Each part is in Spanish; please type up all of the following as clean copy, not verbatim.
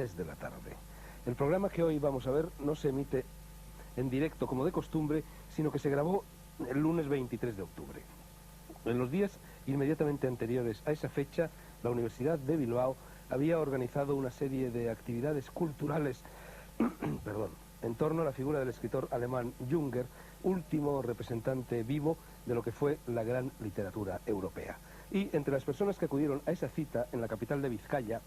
3 de la tarde. El programa que hoy vamos a ver no se emite en directo como de costumbre, sino que se grabó el lunes 23 de octubre. En los días inmediatamente anteriores a esa fecha, la Universidad de Bilbao había organizado una serie de actividades culturales en torno a la figura del escritor alemán Junger, último representante vivo de lo que fue la gran literatura europea. Y entre las personas que acudieron a esa cita en la capital de Vizcaya,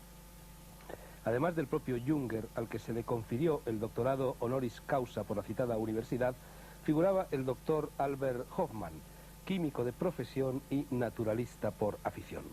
además del propio Junger, al que se le confirió el doctorado honoris causa por la citada universidad, figuraba el doctor Albert Hofmann, químico de profesión y naturalista por afición.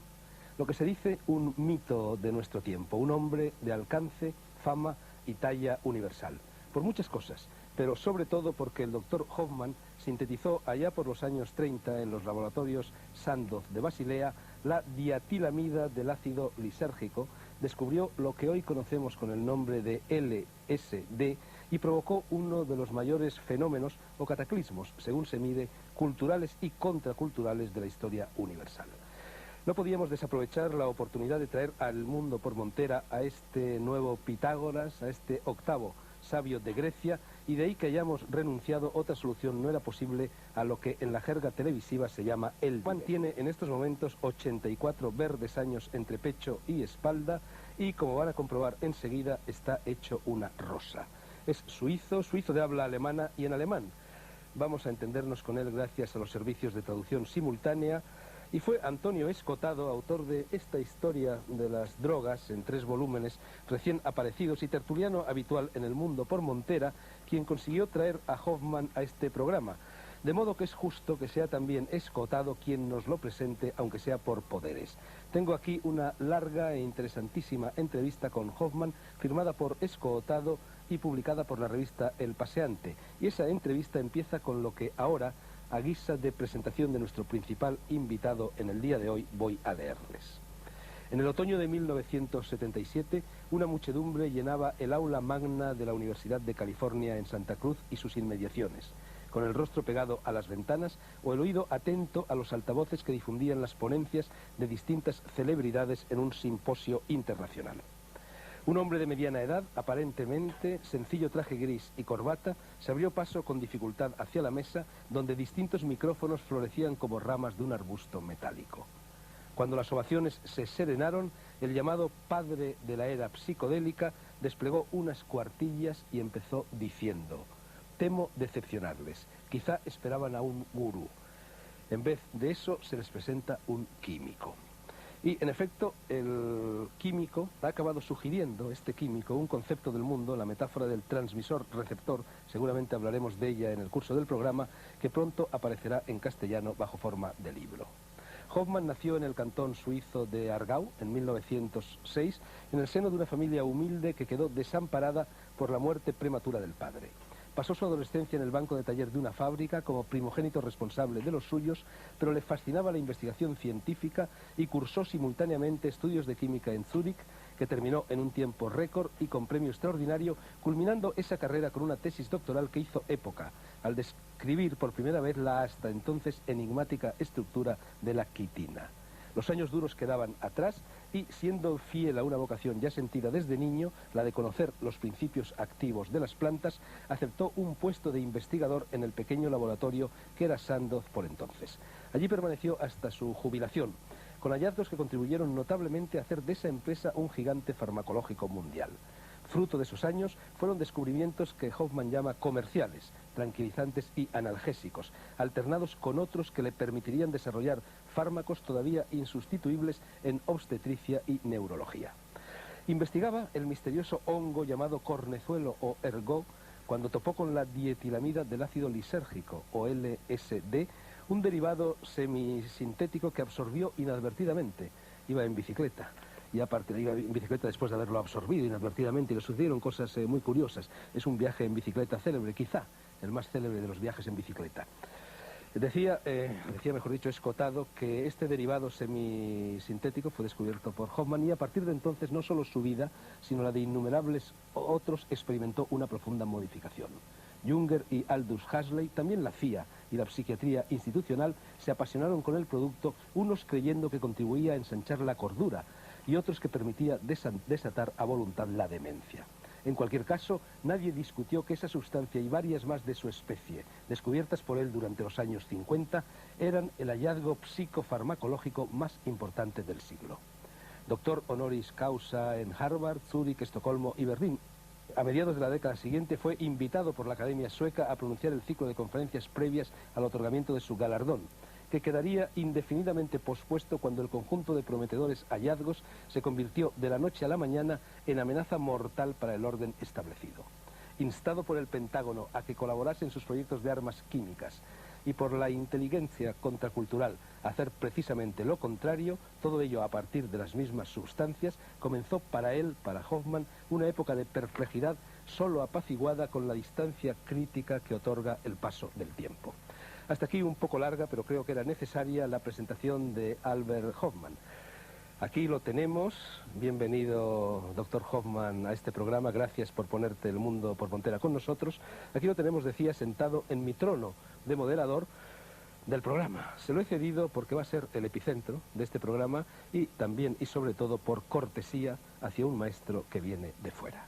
Lo que se dice un mito de nuestro tiempo, un hombre de alcance, fama y talla universal. Por muchas cosas, pero sobre todo porque el doctor Hofmann sintetizó allá por los años 30 en los laboratorios Sandoz de Basilea la diatilamida del ácido lisérgico, descubrió lo que hoy conocemos con el nombre de LSD y provocó uno de los mayores fenómenos o cataclismos, según se mide, culturales y contraculturales de la historia universal. No podíamos desaprovechar la oportunidad de traer al mundo por montera a este nuevo Pitágoras, a este octavo sabio de Grecia, y de ahí que hayamos renunciado, otra solución no era posible a lo que en la jerga televisiva se llama el Juan tiene en estos momentos 84 verdes años entre pecho y espalda y, como van a comprobar enseguida, está hecho una rosa. Es suizo de habla alemana y en alemán. Vamos a entendernos con él gracias a los servicios de traducción simultánea. Y fue Antonio Escotado, autor de esta historia de las drogas en 3 volúmenes recién aparecidos y tertuliano habitual en el mundo por montera, quien consiguió traer a Hofmann a este programa. De modo que es justo que sea también Escotado quien nos lo presente, aunque sea por poderes. Tengo aquí una larga e interesantísima entrevista con Hofmann, firmada por Escotado y publicada por la revista El Paseante. Y esa entrevista empieza con lo que ahora, a guisa de presentación de nuestro principal invitado en el día de hoy, voy a leerles. En el otoño de 1977, una muchedumbre llenaba el aula magna de la Universidad de California en Santa Cruz y sus inmediaciones, con el rostro pegado a las ventanas o el oído atento a los altavoces que difundían las ponencias de distintas celebridades en un simposio internacional. Un hombre de mediana edad, aparentemente, sencillo traje gris y corbata, se abrió paso con dificultad hacia la mesa, donde distintos micrófonos florecían como ramas de un arbusto metálico. Cuando las ovaciones se serenaron, el llamado padre de la era psicodélica desplegó unas cuartillas y empezó diciendo: «Temo decepcionarles, quizá esperaban a un gurú. En vez de eso se les presenta un químico». Y, en efecto, el químico ha acabado sugiriendo, este químico, un concepto del mundo, la metáfora del transmisor-receptor, seguramente hablaremos de ella en el curso del programa, que pronto aparecerá en castellano bajo forma de libro. Hofmann nació en el cantón suizo de Aargau en 1906, en el seno de una familia humilde que quedó desamparada por la muerte prematura del padre. Pasó su adolescencia en el banco de taller de una fábrica como primogénito responsable de los suyos, pero le fascinaba la investigación científica y cursó simultáneamente estudios de química en Zúrich, que terminó en un tiempo récord y con premio extraordinario, culminando esa carrera con una tesis doctoral que hizo época, al describir por primera vez la hasta entonces enigmática estructura de la quitina. Los años duros quedaban atrás y, siendo fiel a una vocación ya sentida desde niño, la de conocer los principios activos de las plantas, aceptó un puesto de investigador en el pequeño laboratorio que era Sandoz por entonces. Allí permaneció hasta su jubilación, con hallazgos que contribuyeron notablemente a hacer de esa empresa un gigante farmacológico mundial. Fruto de esos años fueron descubrimientos que Hofmann llama comerciales, tranquilizantes y analgésicos, alternados con otros que le permitirían desarrollar fármacos todavía insustituibles en obstetricia y neurología. Investigaba el misterioso hongo llamado cornezuelo o ergot cuando topó con la dietilamida del ácido lisérgico o LSD, un derivado semisintético que absorbió inadvertidamente. Iba en bicicleta. Y aparte iba en bicicleta después de haberlo absorbido inadvertidamente y le sucedieron cosas muy curiosas. Es un viaje en bicicleta célebre, quizá el más célebre de los viajes en bicicleta. Decía mejor dicho, Escotado, que este derivado semisintético fue descubierto por Hofmann y a partir de entonces no solo su vida, sino la de innumerables otros experimentó una profunda modificación. Junger y Aldous Huxley, también la CIA y la psiquiatría institucional se apasionaron con el producto, unos creyendo que contribuía a ensanchar la cordura, y otros que permitía desatar a voluntad la demencia. En cualquier caso, nadie discutió que esa sustancia y varias más de su especie, descubiertas por él durante los años 50, eran el hallazgo psicofarmacológico más importante del siglo. Doctor honoris causa en Harvard, Zúrich, Estocolmo y Berlín. A mediados de la década siguiente fue invitado por la Academia Sueca a pronunciar el ciclo de conferencias previas al otorgamiento de su galardón, que quedaría indefinidamente pospuesto cuando el conjunto de prometedores hallazgos se convirtió de la noche a la mañana en amenaza mortal para el orden establecido. Instado por el Pentágono a que colaborase en sus proyectos de armas químicas y por la inteligencia contracultural a hacer precisamente lo contrario, todo ello a partir de las mismas sustancias, comenzó para él, para Hoffmann, una época de perplejidad solo apaciguada con la distancia crítica que otorga el paso del tiempo. Hasta aquí un poco larga, pero creo que era necesaria la presentación de Albert Hoffmann. Aquí lo tenemos. Bienvenido, doctor Hoffmann, a este programa. Gracias por ponerte el mundo por montera con nosotros. Aquí lo tenemos, decía, sentado en mi trono de moderador del programa. Se lo he cedido porque va a ser el epicentro de este programa y también y sobre todo por cortesía hacia un maestro que viene de fuera.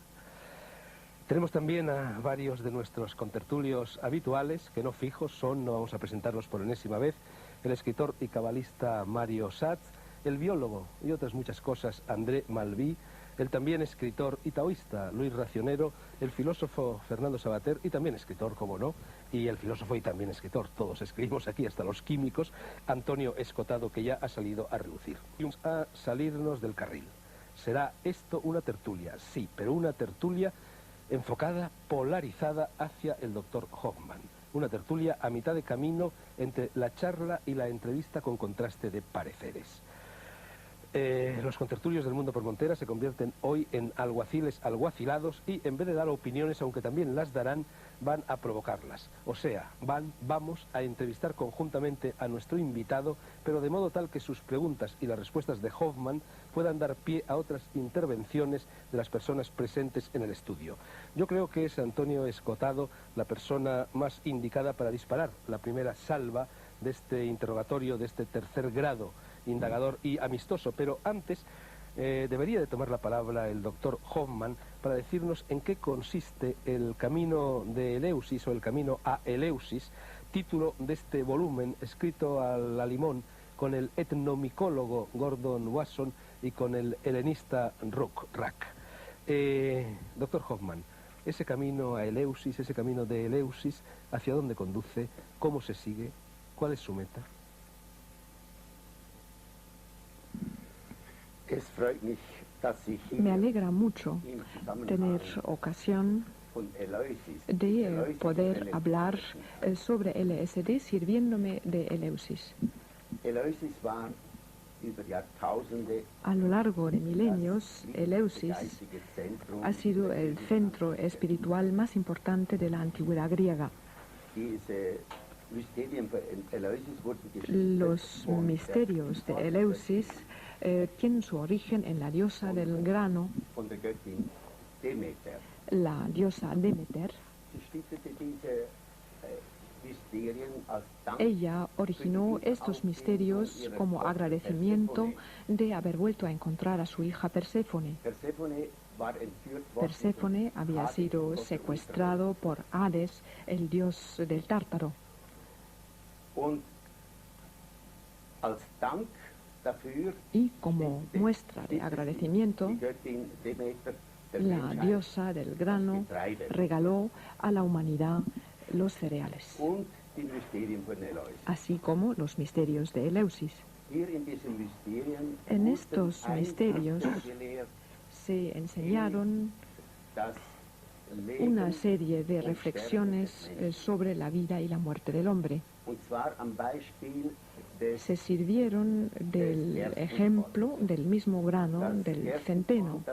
Tenemos también a varios de nuestros contertulios habituales, que no fijos son, no vamos a presentarlos por enésima vez, el escritor y cabalista Mario Satz, el biólogo y otras muchas cosas André Malví, el también escritor y taoísta Luis Racionero, el filósofo Fernando Sabater y también escritor, como no, y el filósofo y también escritor, todos escribimos aquí, hasta los químicos, Antonio Escotado, que ya ha salido a relucir. Vamos a salirnos del carril. ¿Será esto una tertulia? Sí, pero una tertulia enfocada, polarizada hacia el doctor Hoffmann. Una tertulia a mitad de camino entre la charla y la entrevista con contraste de pareceres. Los contertulios del mundo por montera se convierten hoy en alguaciles alguacilados y en vez de dar opiniones, aunque también las darán, van a provocarlas. O sea, vamos a entrevistar conjuntamente a nuestro invitado, pero de modo tal que sus preguntas y las respuestas de Hoffmann puedan dar pie a otras intervenciones de las personas presentes en el estudio. Yo creo que es Antonio Escotado la persona más indicada para disparar la primera salva de este interrogatorio, de este tercer grado indagador y amistoso, pero antes debería de tomar la palabra el doctor Hoffmann para decirnos en qué consiste el camino de Eleusis o el camino a Eleusis, título de este volumen escrito a la limón con el etnomicólogo Gordon Wasson y con el helenista Rack. Doctor Hoffmann, ese camino a Eleusis, ese camino de Eleusis, ¿hacia dónde conduce? ¿Cómo se sigue? ¿Cuál es su meta? Me alegra mucho tener ocasión de poder hablar sobre LSD sirviéndome de Eleusis. A lo largo de milenios, Eleusis ha sido el centro espiritual más importante de la antigüedad griega. Los misterios de Eleusis tienen su origen en la diosa del grano, la diosa Demeter. Ella originó estos misterios como agradecimiento de haber vuelto a encontrar a su hija Perséfone. Perséfone había sido secuestrado por Hades, el dios del Tártaro. Y como muestra de agradecimiento, la diosa del grano regaló a la humanidad los cereales, así como los misterios de Eleusis. En estos misterios se enseñaron una serie de reflexiones sobre la vida y la muerte del hombre. Se sirvieron del ejemplo del mismo grano del centeno.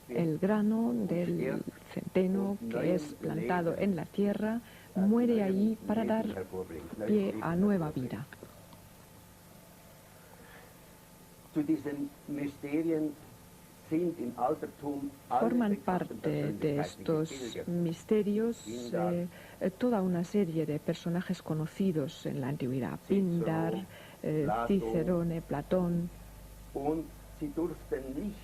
El grano del centeno que es plantado en la tierra muere allí para dar pie a nueva vida. Forman parte de estos misterios toda una serie de personajes conocidos en la antigüedad: Píndar, Cicerone, Platón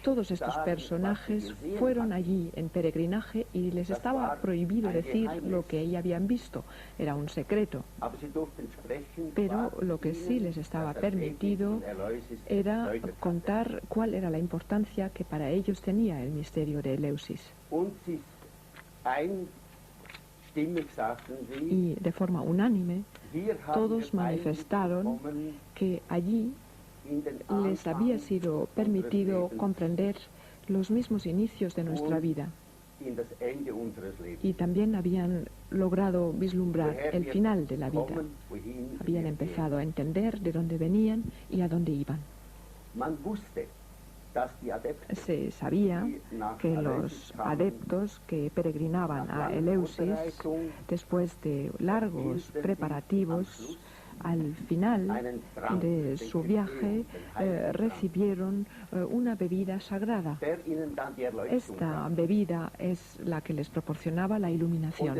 Todos estos personajes fueron allí en peregrinaje y les estaba prohibido decir lo que ellos habían visto. Era un secreto. Pero lo que sí les estaba permitido era contar cuál era la importancia que para ellos tenía el misterio de Eleusis. Y de forma unánime, todos manifestaron que allí les había sido permitido comprender los mismos inicios de nuestra vida y también habían logrado vislumbrar el final de la vida. Habían empezado a entender de dónde venían y a dónde iban. Se sabía que los adeptos que peregrinaban a Eleusis, después de largos preparativos, al final de su viaje recibieron una bebida sagrada. Esta bebida es la que les proporcionaba la iluminación.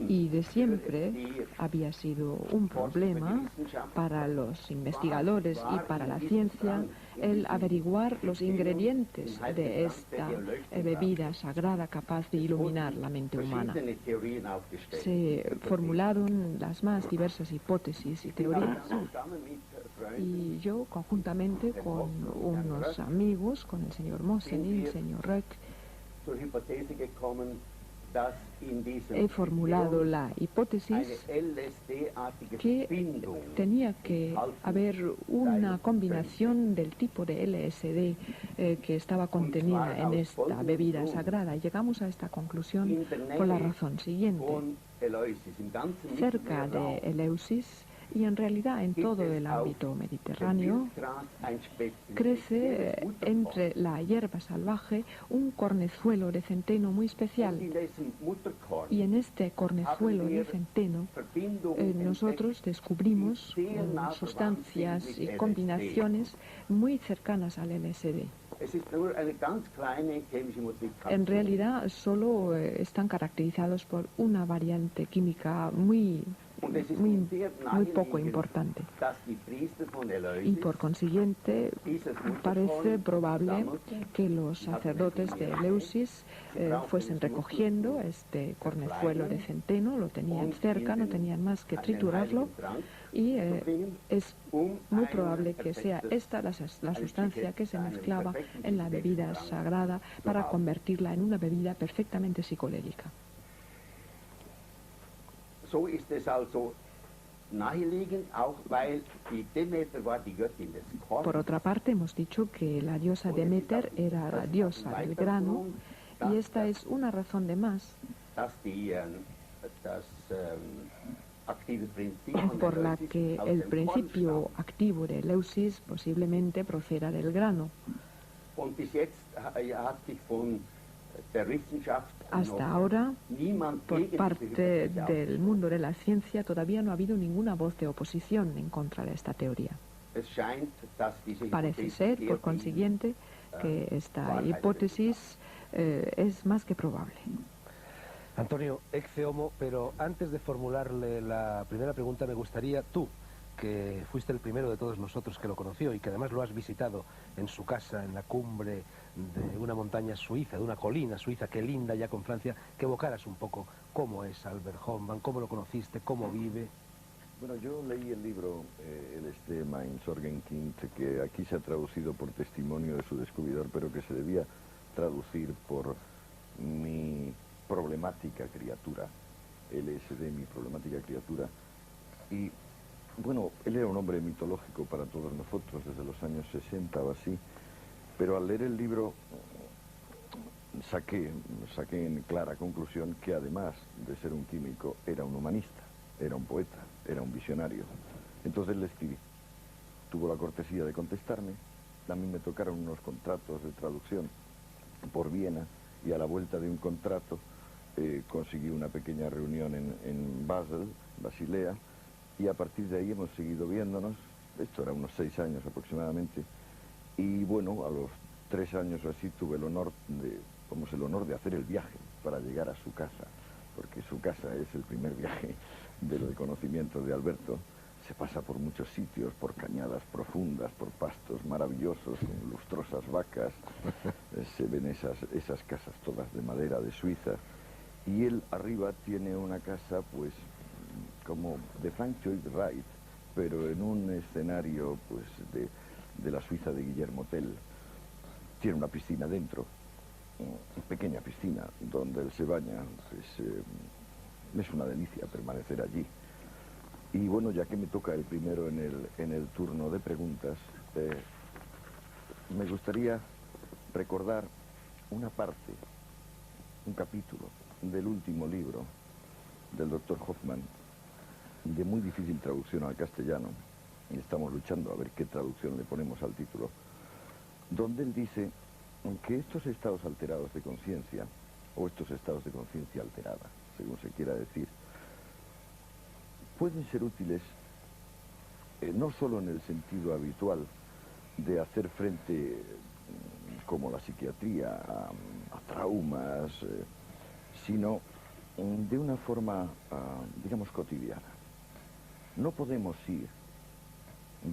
Y de siempre había sido un problema para los investigadores y para la ciencia el averiguar los ingredientes de esta bebida sagrada capaz de iluminar la mente humana. Se formularon las más diversas hipótesis y teorías. Y yo, conjuntamente con unos amigos, con el señor Mosen y el señor Röck, he formulado la hipótesis que tenía que haber una combinación del tipo de LSD que estaba contenida en esta bebida sagrada. Llegamos a esta conclusión por la razón siguiente. Cerca de Eleusis, y en realidad en todo el ámbito mediterráneo, crece entre la hierba salvaje un cornezuelo de centeno muy especial. Y en este cornezuelo de centeno nosotros descubrimos sustancias y combinaciones muy cercanas al LSD. En realidad solo están caracterizados por una variante química muy poco importante. Y por consiguiente parece probable que los sacerdotes de Eleusis fuesen recogiendo este cornezuelo de centeno, lo tenían cerca, no tenían más que triturarlo, y es muy probable que sea esta la sustancia que se mezclaba en la bebida sagrada para convertirla en una bebida perfectamente psicodélica. So ist es also naheliegend, auch weil die Demeter war die Göttin des Korns. Por otra parte, hemos dicho que la diosa Demeter era la diosa del grano, y esta es una razón de más por la que el principio activo de Eleusis posiblemente proceda del grano. Hasta ahora, por parte del mundo de la ciencia, todavía no ha habido ninguna voz de oposición en contra de esta teoría. Parece ser, por consiguiente, que esta hipótesis es más que probable. Antonio, ecce homo, pero antes de formularle la primera pregunta, me gustaría tú, que fuiste el primero de todos nosotros que lo conoció y que además lo has visitado en su casa, en la cumbre de una montaña suiza, de una colina suiza que linda ya con Francia, que evocaras un poco cómo es Albert Hoffmann, cómo lo conociste, cómo vive. Bueno, yo leí el libro LSD Mein Sorgenkind, que aquí se ha traducido por testimonio de su descubridor, pero que se debía traducir por mi problemática criatura, LSD, mi problemática criatura. Y bueno, él era un hombre mitológico para todos nosotros desde los años 60 o así, pero al leer el libro saqué en clara conclusión que además de ser un químico era un humanista, era un poeta, era un visionario. Entonces le escribí, tuvo la cortesía de contestarme, a mí me tocaron unos contratos de traducción por Viena y a la vuelta de un contrato conseguí una pequeña reunión en Basel, Basilea, y a partir de ahí hemos seguido viéndonos. Esto era unos 6 años aproximadamente, y bueno, a los 3 años o así tuve el honor de hacer el viaje para llegar a su casa, porque su casa es el primer viaje de lo de conocimiento de Alberto. Se pasa por muchos sitios, por cañadas profundas, por pastos maravillosos, con lustrosas vacas. Se ven esas casas todas de madera de Suiza. Y él arriba tiene una casa, pues, como de Frank Lloyd Wright, pero en un escenario, pues, de la Suiza de Guillermo Tell. Tiene una piscina dentro, una pequeña piscina, donde él se baña. Pues, es una delicia permanecer allí. Y bueno, ya que me toca el primero en el turno de preguntas, me gustaría recordar una parte, un capítulo del último libro del doctor Hoffman, de muy difícil traducción al castellano, y estamos luchando a ver qué traducción le ponemos al título, donde él dice que estos estados alterados de conciencia, o estos estados de conciencia alterada, según se quiera decir, pueden ser útiles no solo en el sentido habitual de hacer frente, como la psiquiatría, a traumas, sino de una forma, digamos, cotidiana. No podemos ir,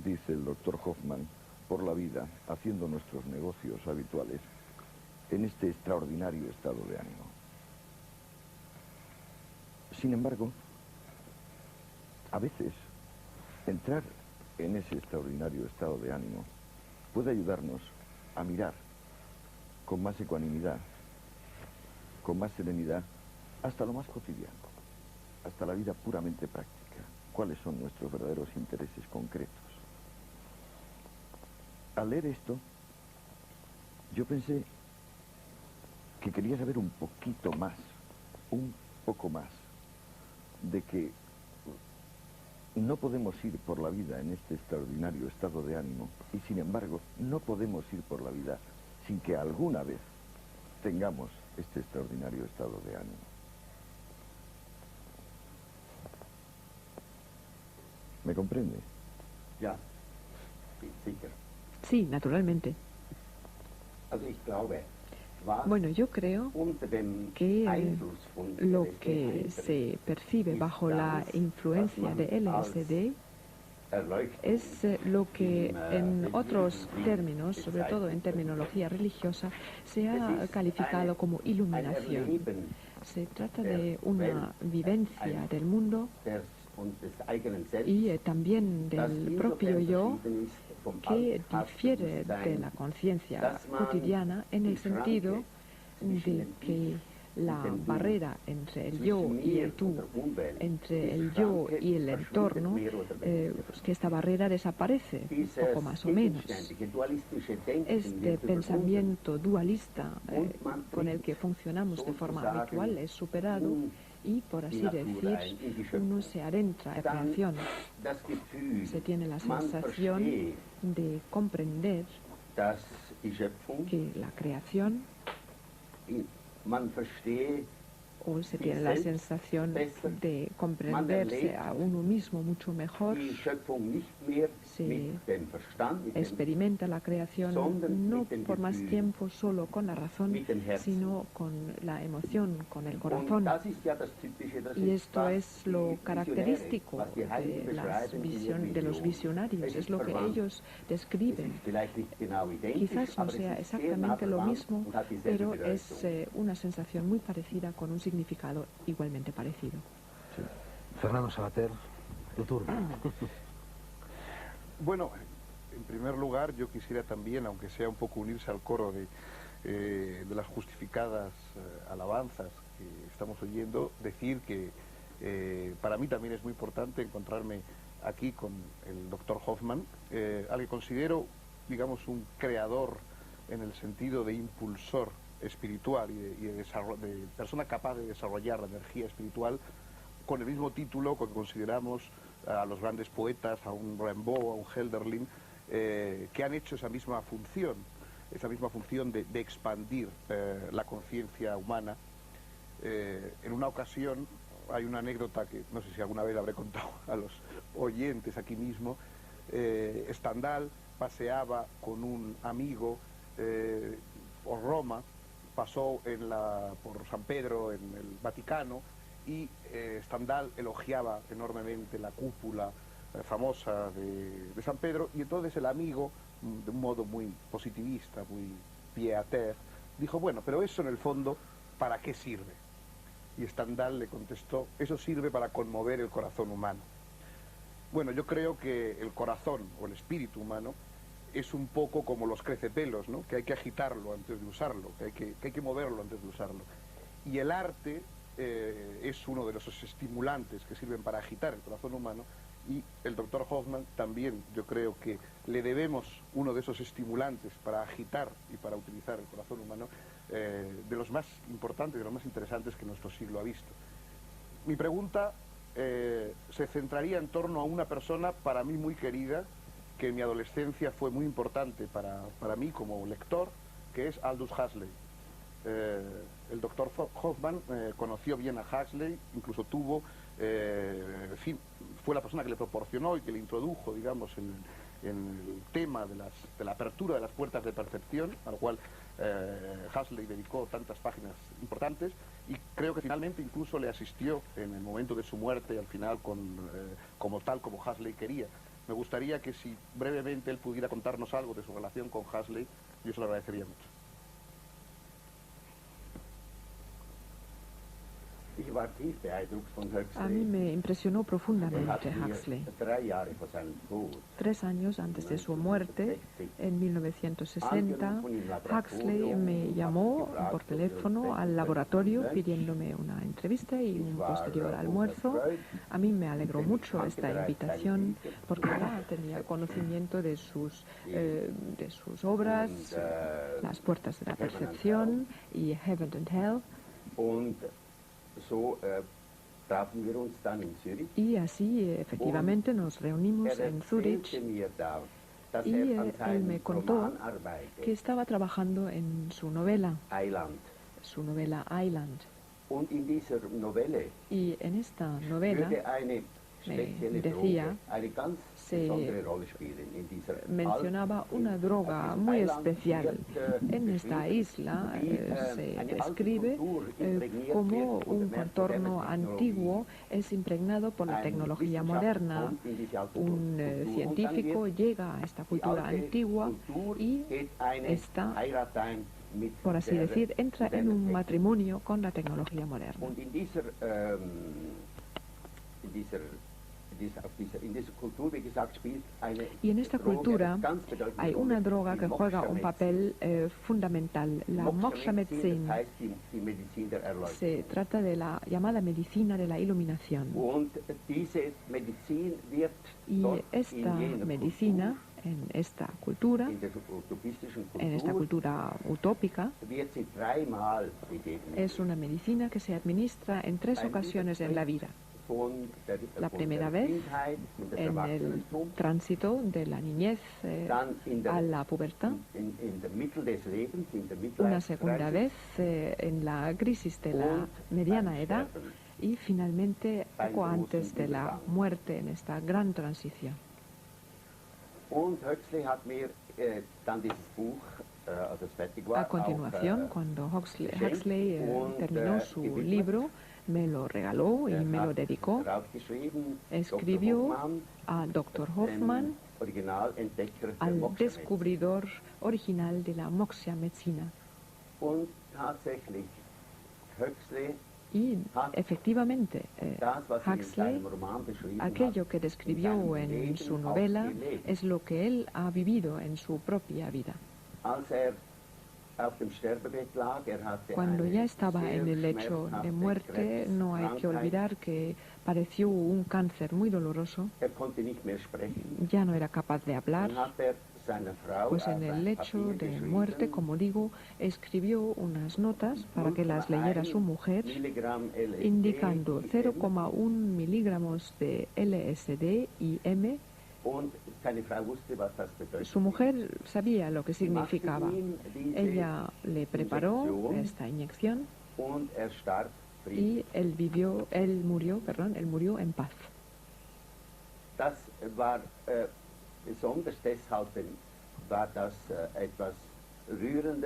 dice el doctor Hoffman, por la vida haciendo nuestros negocios habituales en este extraordinario estado de ánimo. Sin embargo, a veces, entrar en ese extraordinario estado de ánimo puede ayudarnos a mirar con más ecuanimidad, con más serenidad, hasta lo más cotidiano, hasta la vida puramente práctica. ¿Cuáles son nuestros verdaderos intereses concretos? Al leer esto, yo pensé que quería saber un poquito más, un poco más, de que no podemos ir por la vida en este extraordinario estado de ánimo y, sin embargo, no podemos ir por la vida sin que alguna vez tengamos este extraordinario estado de ánimo. ¿Me comprende? Ja, sicher. Sí, naturalmente. Also ich glaube, was Bueno, yo creo unter dem que Einfluss von lo LSD que se percibe bajo la influencia de LSD es lo que en otros términos, sobre todo en terminología religiosa, se ha calificado como iluminación. Se trata de una vivencia del mundo y también del propio yo que difiere de la conciencia cotidiana en el sentido de que la barrera entre el yo y el tú, entre el yo y el entorno, pues que esta barrera desaparece, poco más o menos. Este pensamiento dualista con el que funcionamos de forma habitual es superado y, por así decir, uno se adentra en la creación. Se tiene la sensación de comprender que la creación, o se tiene la sensación de comprenderse a uno mismo mucho mejor, se experimenta la creación no por más tiempo solo con la razón, sino con la emoción, con el corazón. Y esto es lo característico de los visionarios, es lo que ellos describen. Quizás no sea exactamente lo mismo, pero es una sensación muy parecida con un significado igualmente parecido. Sí. Fernando Savater, tu turno. Bueno, en primer lugar yo quisiera también, aunque sea un poco unirse al coro de las justificadas alabanzas que estamos oyendo, decir que para mí también es muy importante encontrarme aquí con el doctor Hoffman, al que considero, digamos, un creador en el sentido de impulsor espiritual y de persona capaz de desarrollar la energía espiritual, con el mismo título con que consideramos a los grandes poetas, a un Rimbaud, a un Hölderlin, que han hecho esa misma función de expandir la conciencia humana. En una ocasión, hay una anécdota que no sé si alguna vez la habré contado a los oyentes aquí mismo. Stendhal paseaba con un amigo por Roma, pasó por San Pedro en el Vaticano y Stendhal elogiaba enormemente la cúpula famosa de San Pedro, y entonces el amigo, de un modo muy positivista, muy pied à terre, dijo, bueno, pero eso en el fondo, ¿para qué sirve? Y Stendhal le contestó, eso sirve para conmover el corazón humano. Bueno, yo creo que el corazón o el espíritu humano es un poco como los crecepelos, ¿no? Que hay que agitarlo antes de usarlo, que hay que moverlo antes de usarlo. Y el arte es uno de esos estimulantes que sirven para agitar el corazón humano, y el doctor Hoffmann también, yo creo que le debemos uno de esos estimulantes para agitar y para utilizar el corazón humano, de los más importantes, de los más interesantes que nuestro siglo ha visto. Mi pregunta se centraría en torno a una persona para mí muy querida, que en mi adolescencia fue muy importante para mí como lector, que es Aldous Huxley. El doctor Hoffmann conoció bien a Huxley, incluso tuvo, en fin, fue la persona que le proporcionó y que le introdujo, digamos, en el tema de la apertura de las puertas de percepción, a lo cual Huxley dedicó tantas páginas importantes, y creo que finalmente incluso le asistió en el momento de su muerte, al final como Huxley quería. Me gustaría que si brevemente él pudiera contarnos algo de su relación con Huxley, yo se lo agradecería mucho. A mí me impresionó profundamente Huxley. 3 años antes de su muerte, en 1960, Huxley me llamó por teléfono al laboratorio pidiéndome una entrevista y un posterior almuerzo. A mí me alegró mucho esta invitación porque ya tenía conocimiento de sus obras, Las puertas de la percepción y Heaven and Hell. Y así efectivamente nos reunimos en Zúrich, y él me contó que estaba trabajando en su novela Island. Y en esta novela me decía, se mencionaba una droga muy especial. En esta isla se describe cómo un contorno antiguo es impregnado por la tecnología moderna. Un científico llega a esta cultura antigua y esta, por así decir, entra en un matrimonio con la tecnología moderna. Y en esta cultura hay una droga que juega un papel fundamental, la Moksha-Medizin. Se trata de la llamada medicina de la iluminación. Y esta medicina, en esta cultura utópica, es una medicina que se administra en 3 ocasiones en la vida. La primera vez en el tránsito de la niñez a la pubertad, una segunda vez en la crisis de la mediana edad y finalmente poco antes de la muerte en esta gran transición. A continuación, cuando Huxley terminó su libro, me lo regaló y me lo dedicó. Escribió a Dr. Hoffmann, al descubridor original de la Moksha-Medizin. Y efectivamente, Huxley, aquello que describió en su novela, es lo que él ha vivido en su propia vida. Cuando ya estaba en el lecho de muerte, no hay que olvidar que padeció un cáncer muy doloroso. Ya no era capaz de hablar. Pues en el lecho de muerte, como digo, escribió unas notas para que las leyera su mujer, indicando 0,1 miligramos de LSD y M. Su mujer sabía lo que significaba. Ella le preparó esta inyección y él murió en paz.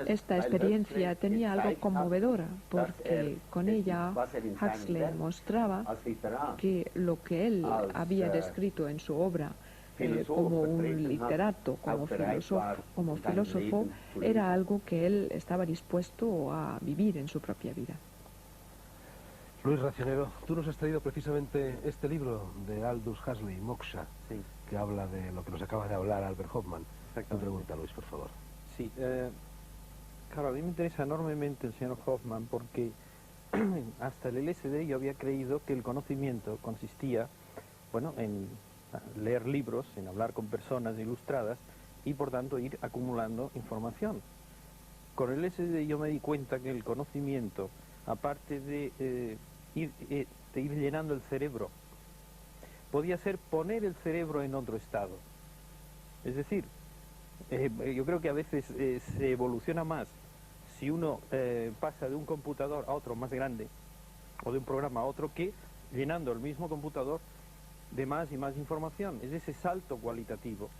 Esta experiencia tenía algo conmovedora, porque con ella Huxley mostraba que lo que él había descrito en su obra como un literato, como filósofo, era algo que él estaba dispuesto a vivir en su propia vida. Luis Racionero, tú nos has traído precisamente este libro de Aldous Huxley, Moksha, Sí. que habla de lo que nos acaba de hablar Albert Hoffman. Tu Exactamente. pregunta, Luis, por favor. Sí, claro, a mí me interesa enormemente el señor Hoffman porque hasta el LSD yo había creído que el conocimiento consistía, bueno, en leer libros, en hablar con personas ilustradas y por tanto ir acumulando información. Con el LSD yo me di cuenta que el conocimiento, aparte de ir llenando el cerebro, podía ser poner el cerebro en otro estado. Es decir, yo creo que a veces se evoluciona más si uno pasa de un computador a otro más grande o de un programa a otro que llenando el mismo computador de más y más información. Es ese salto cualitativo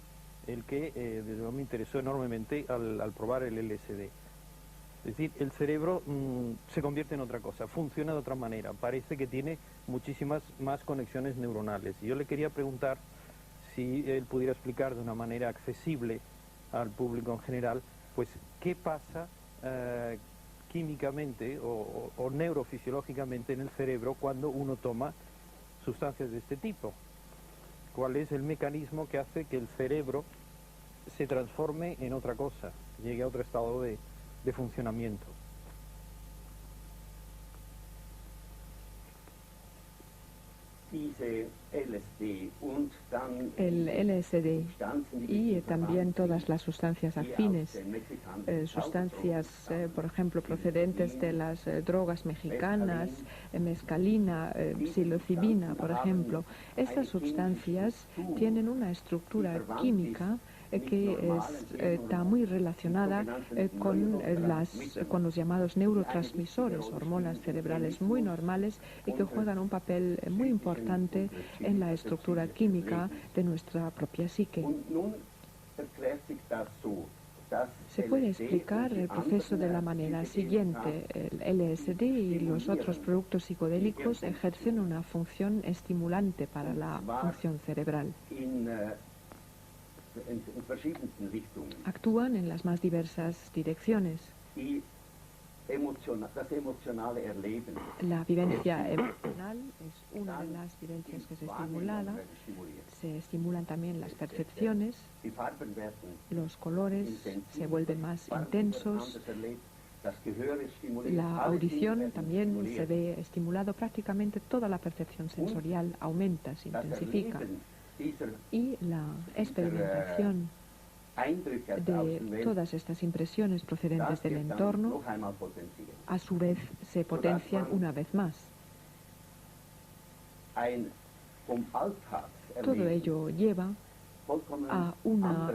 el que desde luego me interesó enormemente al probar el LSD. Es decir, el cerebro se convierte en otra cosa, funciona de otra manera, parece que tiene muchísimas más conexiones neuronales. Y yo le quería preguntar si él pudiera explicar de una manera accesible al público en general, pues qué pasa químicamente o neurofisiológicamente en el cerebro cuando uno toma sustancias de este tipo. ¿Cuál es el mecanismo que hace que el cerebro se transforme en otra cosa, llegue a otro estado de funcionamiento? El LSD y también todas las sustancias afines, sustancias, por ejemplo, procedentes de las drogas mexicanas, mescalina, psilocibina, por ejemplo. Estas sustancias tienen una estructura química que está muy relacionada con los llamados neurotransmisores, hormonas cerebrales muy normales y que juegan un papel muy importante en la estructura química de nuestra propia psique. Se puede explicar el proceso de la manera siguiente. El LSD y los otros productos psicodélicos ejercen una función estimulante para la función cerebral. Actúan en las más diversas direcciones. La vivencia emocional es una de las vivencias que se estimula. Se estimulan también las percepciones, los colores se vuelven más intensos, la audición también se ve estimulado, prácticamente toda la percepción sensorial aumenta, se intensifica. Y la experimentación de todas estas impresiones procedentes del entorno, a su vez, se potencian una vez más. Todo ello lleva a una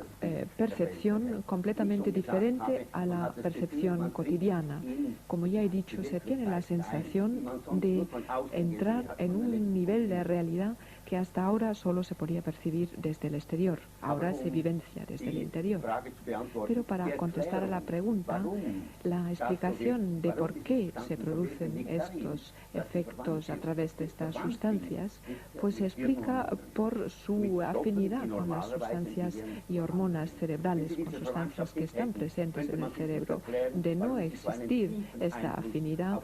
percepción completamente diferente a la percepción cotidiana. Como ya he dicho, se tiene la sensación de entrar en un nivel de realidad que hasta ahora solo se podía percibir desde el exterior. Ahora se vivencia desde el interior. Pero para contestar a la pregunta, la explicación de por qué se producen estos efectos a través de estas sustancias, pues se explica por su afinidad con las sustancias y hormonas cerebrales, con sustancias que están presentes en el cerebro. De no existir esta afinidad,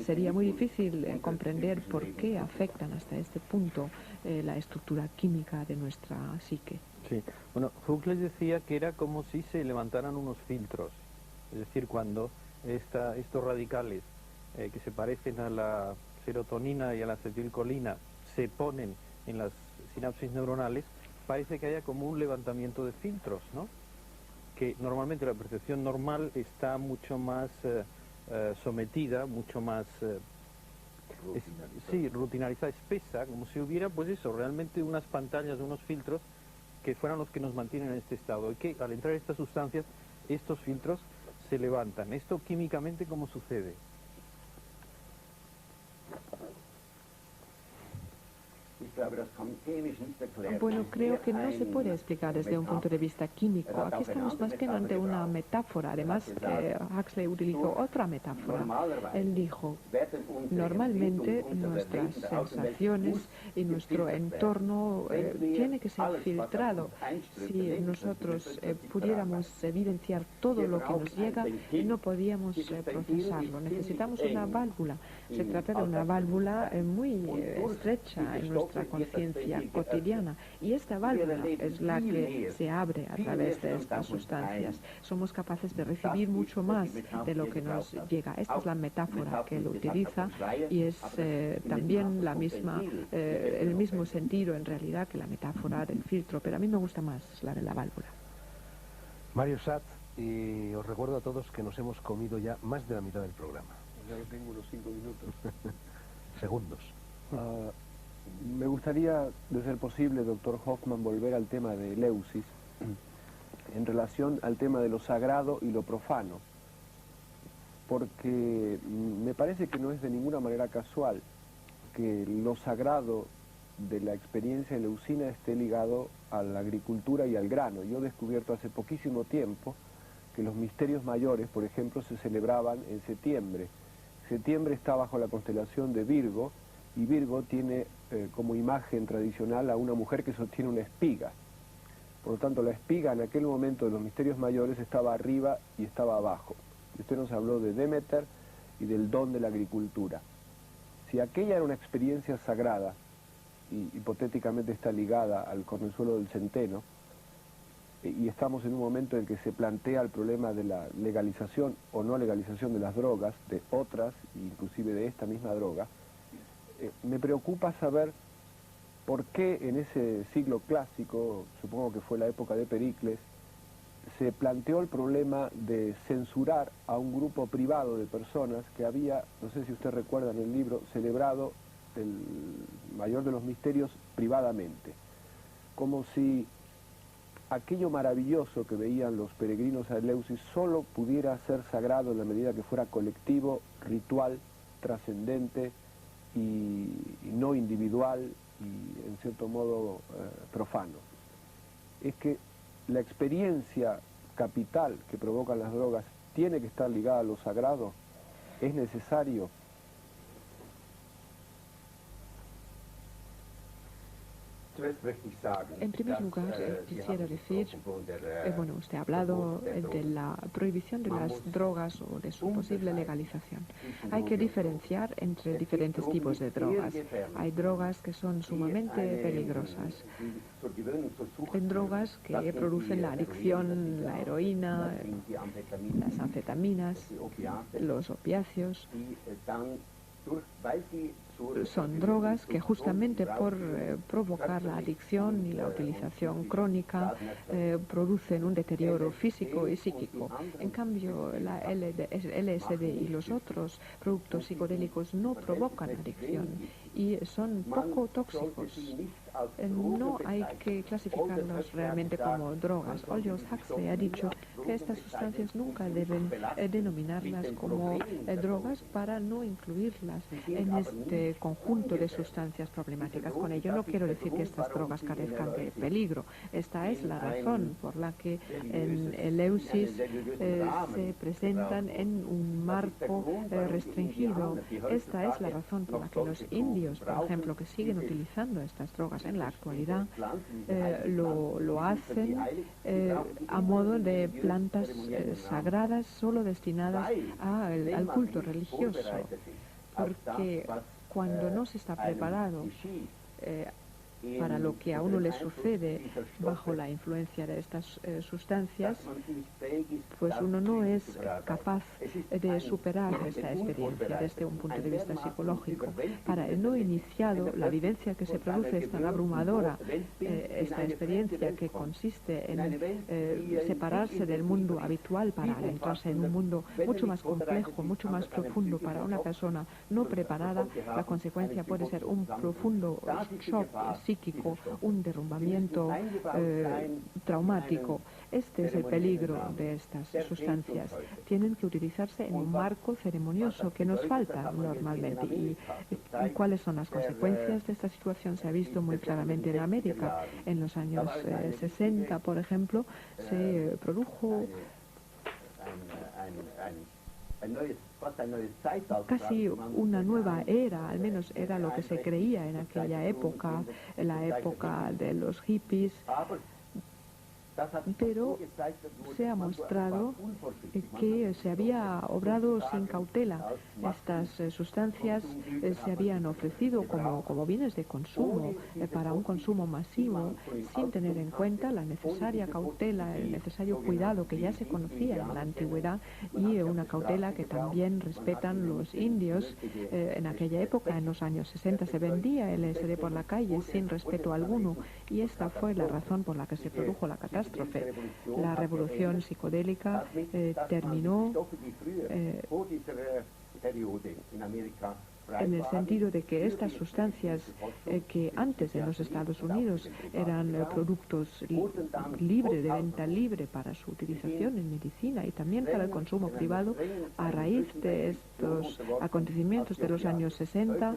sería muy difícil comprender por qué afectan hasta este punto la estructura química de nuestra psique. Sí, bueno, Huxley decía que era como si se levantaran unos filtros, es decir, cuando estos radicales que se parecen a la serotonina y a la acetilcolina se ponen en las sinapsis neuronales, parece que haya como un levantamiento de filtros, ¿no? Que normalmente la percepción normal está mucho más sometida, mucho más rutinarizada, espesa, como si hubiera, pues eso, realmente unas pantallas, unos filtros que fueran los que nos mantienen en este estado, y que al entrar estas sustancias, estos filtros se levantan. ¿Esto químicamente cómo sucede? Bueno, creo que no se puede explicar desde un punto de vista químico. Aquí estamos más bien ante una metáfora. Además, Huxley utilizó otra metáfora. Él dijo, normalmente nuestras sensaciones y nuestro entorno tiene que ser filtrado. Si nosotros pudiéramos evidenciar todo lo que nos llega, no podíamos procesarlo. Necesitamos una válvula. Se trata de una válvula muy estrecha en nuestra conciencia cotidiana, y esta válvula es la que se abre a través de estas sustancias. Somos capaces de recibir mucho más de lo que nos llega. Esta es la metáfora que él utiliza, y es también el mismo sentido en realidad que la metáfora del filtro, pero a mí me gusta más la de la válvula. Mario Satt, y os recuerdo a todos que nos hemos comido ya más de la mitad del programa. Ya lo tengo unos 5 minutos. Segundos. Me gustaría, de ser posible, doctor Hoffman, volver al tema de Eleusis en relación al tema de lo sagrado y lo profano, porque me parece que no es de ninguna manera casual que lo sagrado de la experiencia eleusina esté ligado a la agricultura y al grano. Yo he descubierto hace poquísimo tiempo que los misterios mayores, por ejemplo, se celebraban en septiembre. Septiembre está bajo la constelación de Virgo, y Virgo tiene como imagen tradicional a una mujer que sostiene una espiga. Por lo tanto, la espiga en aquel momento de los misterios mayores estaba arriba y estaba abajo. Y usted nos habló de Demeter y del don de la agricultura. Si aquella era una experiencia sagrada, y hipotéticamente está ligada al cornezuelo del centeno, y estamos en un momento en que se plantea el problema de la legalización o no legalización de las drogas, de otras, inclusive de esta misma droga, me preocupa saber por qué en ese siglo clásico, supongo que fue la época de Pericles, se planteó el problema de censurar a un grupo privado de personas que había, no sé si usted recuerda en el libro, celebrado el mayor de los misterios privadamente, como si aquello maravilloso que veían los peregrinos a Eleusis solo pudiera ser sagrado en la medida que fuera colectivo, ritual, trascendente y no individual y en cierto modo profano. Es que la experiencia capital que provocan las drogas tiene que estar ligada a lo sagrado. Es necesario. En primer lugar, quisiera decir, bueno, usted ha hablado de la prohibición de las drogas o de su posible legalización. Hay que diferenciar entre diferentes tipos de drogas. Hay drogas que son sumamente peligrosas. Hay drogas que producen la adicción, la heroína, las anfetaminas, los opiáceos. Son drogas que justamente por provocar la adicción y la utilización crónica producen un deterioro físico y psíquico. En cambio, la LSD y los otros productos psicodélicos no provocan adicción y son poco tóxicos. No hay que clasificarlos realmente como drogas. Aldous Huxley ha dicho que estas sustancias nunca deben denominarlas como drogas para no incluirlas en este conjunto de sustancias problemáticas. Con ello no quiero decir que estas drogas carezcan de peligro. Esta es la razón por la que en Eleusis se presentan en un marco restringido. Esta es la razón por la que los indios, por ejemplo, que siguen utilizando estas drogas en la actualidad, lo hacen a modo de plantas sagradas solo destinadas al culto religioso, porque cuando no se está preparado para lo que a uno le sucede bajo la influencia de estas sustancias, pues uno no es capaz de superar esta experiencia desde un punto de vista psicológico. Para el no iniciado, la vivencia que se produce es tan abrumadora, esta experiencia que consiste en separarse del mundo habitual para adentrarse en un mundo mucho más complejo, mucho más profundo para una persona no preparada. La consecuencia puede ser un profundo shock psíquico produjo un derrumbamiento traumático. Este es el peligro de estas sustancias. Tienen que utilizarse en un marco ceremonioso que nos falta normalmente. ¿Y cuáles son las consecuencias de esta situación? Se ha visto muy claramente en América. En los años 60, por ejemplo, se produjo casi una nueva era, al menos era lo que se creía en aquella época, en la época de los hippies, pero se ha mostrado que se había obrado sin cautela. Estas sustancias se habían ofrecido como bienes de consumo, para un consumo masivo, sin tener en cuenta la necesaria cautela, el necesario cuidado que ya se conocía en la antigüedad, y una cautela que también respetan los indios. En aquella época, en los años 60, se vendía LSD por la calle sin respeto alguno, y esta fue la razón por la que se produjo la catástrofe. La revolución psicodélica terminó en el sentido de que estas sustancias que antes en los Estados Unidos eran productos libres, de venta libre para su utilización en medicina y también para el consumo privado, a raíz de estos acontecimientos de los años 60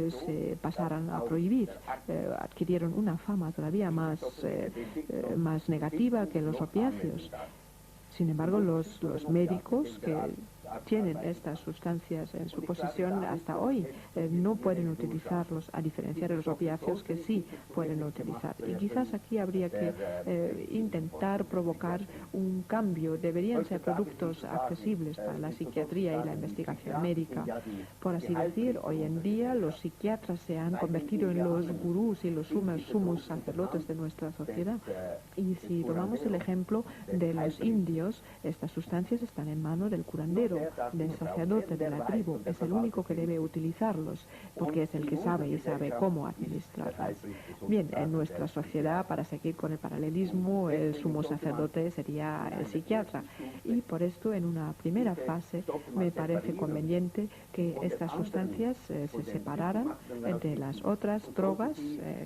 se pasaron a prohibir, adquirieron una fama todavía más negativa que los opiáceos. Sin embargo, los médicos que tienen estas sustancias en su posesión hasta hoy no pueden utilizarlos, a diferencia de los opiáceos que sí pueden utilizar. Y quizás aquí habría que intentar provocar un cambio. Deberían ser productos accesibles para la psiquiatría y la investigación médica. Por así decir, hoy en día los psiquiatras se han convertido en los gurús y los sumos sacerdotes de nuestra sociedad. Y si tomamos el ejemplo de los indios, estas sustancias están en manos del curandero, del sacerdote de la tribu. Es el único que debe utilizarlos, porque es el que sabe y sabe cómo administrarlas. Bien, en nuestra sociedad, para seguir con el paralelismo, el sumo sacerdote sería el psiquiatra, y por esto en una primera fase me parece conveniente que estas sustancias se separaran de las otras drogas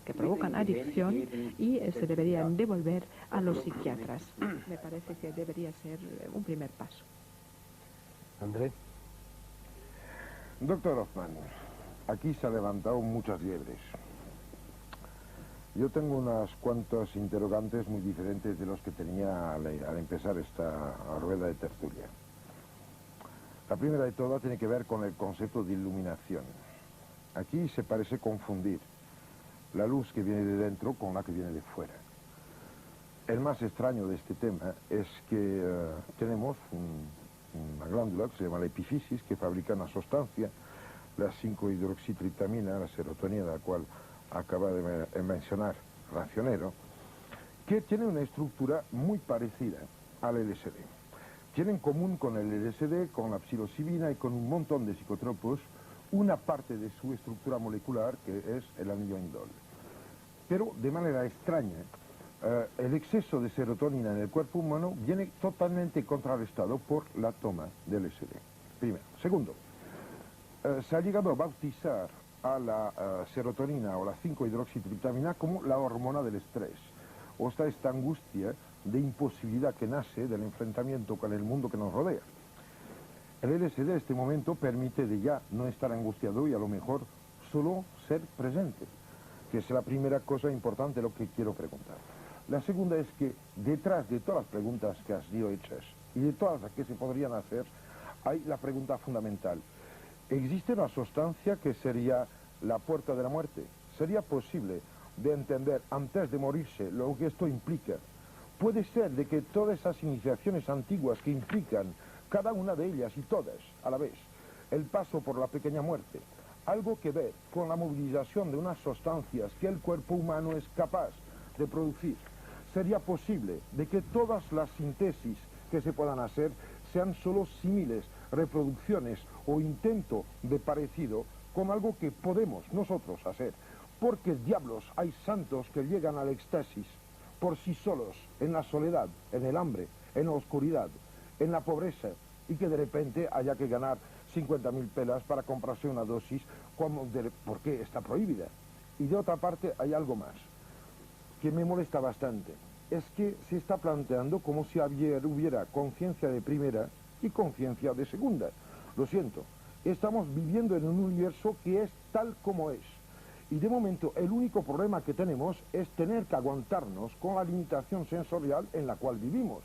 que provocan adicción y se deberían devolver a los psiquiatras. Me parece que debería ser un primer paso. André. Doctor Hoffman, aquí se han levantado muchas liebres. Yo tengo unas cuantas interrogantes muy diferentes de los que tenía al empezar esta rueda de tertulia. La primera de todas tiene que ver con el concepto de iluminación. Aquí se parece confundir la luz que viene de dentro con la que viene de fuera. El más extraño de este tema es que tenemos una glándula que se llama la epifisis, que fabrica una sustancia, la 5-hidroxitriptamina, la serotonina, la cual acaba de mencionar Racionero, que tiene una estructura muy parecida al LSD. Tiene en común con el LSD, con la psilocibina y con un montón de psicotropos una parte de su estructura molecular, que es el anillo indol. Pero de manera extraña, el exceso de serotonina en el cuerpo humano viene totalmente contrarrestado por la toma del LSD. Primero. Segundo, se ha llegado a bautizar a la serotonina o la 5-hidroxitriptamina como la hormona del estrés, o esta angustia de imposibilidad que nace del enfrentamiento con el mundo que nos rodea. El LSD en este momento permite de ya no estar angustiado y a lo mejor solo ser presente, que es la primera cosa importante lo que quiero preguntar. La segunda es que detrás de todas las preguntas que has sido hechas y de todas las que se podrían hacer, hay la pregunta fundamental. ¿Existe una sustancia que sería la puerta de la muerte? ¿Sería posible de entender antes de morirse lo que esto implica? Puede ser de que todas esas iniciaciones antiguas que implican, cada una de ellas y todas a la vez, el paso por la pequeña muerte, algo que ver con la movilización de unas sustancias que el cuerpo humano es capaz de producir. Sería posible de que todas las síntesis que se puedan hacer sean solo símiles, reproducciones o intento de parecido con algo que podemos nosotros hacer. Porque diablos, hay santos que llegan al éxtasis por sí solos, en la soledad, en el hambre, en la oscuridad, en la pobreza, y que de repente haya que ganar 50.000 pelas para comprarse una dosis, porque está prohibida. Y de otra parte hay algo más. que me molesta bastante es que se está planteando como si hubiera conciencia de primera y conciencia de segunda. Lo siento, estamos viviendo en un universo que es tal como es. Y de momento el único problema que tenemos es tener que aguantarnos con la limitación sensorial en la cual vivimos.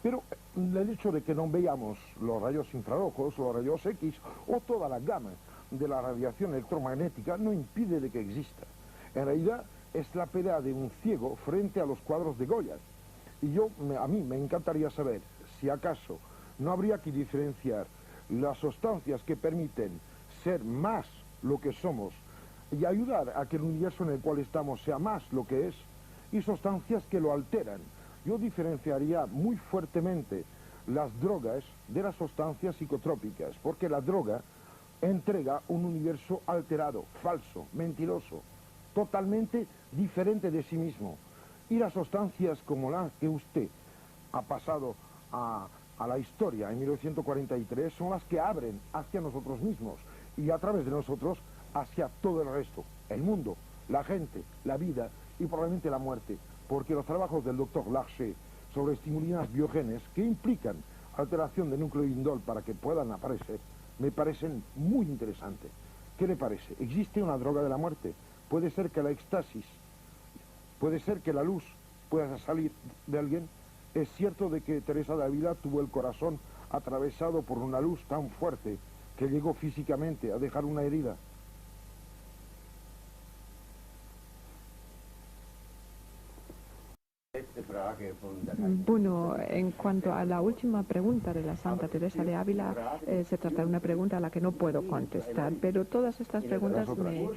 Pero el hecho de que no veamos los rayos infrarrojos, los rayos X o toda la gama de la radiación electromagnética no impide de que exista. En realidad es la pelea de un ciego frente a los cuadros de Goya. Y a mí me encantaría saber si acaso no habría que diferenciar las sustancias que permiten ser más lo que somos y ayudar a que el universo en el cual estamos sea más lo que es, y sustancias que lo alteran. Yo diferenciaría muy fuertemente las drogas de las sustancias psicotrópicas, porque la droga entrega un universo alterado, falso, mentiroso, totalmente diferente de sí mismo. Y las sustancias como las que usted ha pasado a la historia en 1943 son las que abren hacia nosotros mismos y a través de nosotros hacia todo el resto, el mundo, la gente, la vida y probablemente la muerte, porque los trabajos del doctor Larcher sobre estimulinas biogenes que implican alteración de núcleo indol para que puedan aparecer, me parecen muy interesantes. ¿Qué le parece? ¿Existe una droga de la muerte? Puede ser que la éxtasis, puede ser que la luz pueda salir de alguien. Es cierto de que Teresa de Ávila tuvo el corazón atravesado por una luz tan fuerte que llegó físicamente a dejar una herida. Bueno, en cuanto a la última pregunta de la Santa Teresa de Ávila, se trata de una pregunta a la que no puedo contestar, pero todas estas preguntas me